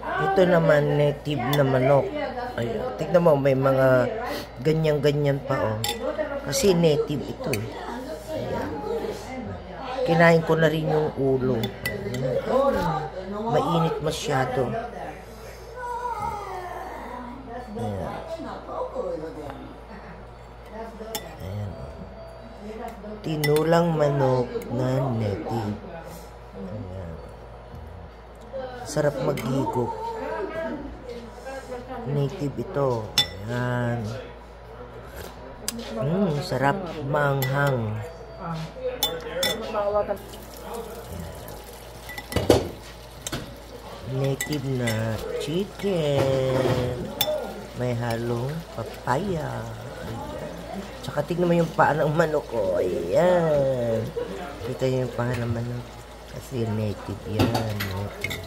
Ito naman, native na manok. Ayan. Tignan mo, may mga ganyan-ganyan pa, oh. Kasi native ito, eh. Ayan. Kinain ko na rin yung ulo. Ayan. Mainit masyado. Ayan. Ayan. Tinulang manok na native. Ayan. Sarap maghigop. Native ito. Ayan. Sarap manghang. Native na chicken. May halong papaya. Tsaka tignan mo yung paa ng manok ko. Ayan. Kita yung paa ng manok. Kasi native yan. Native.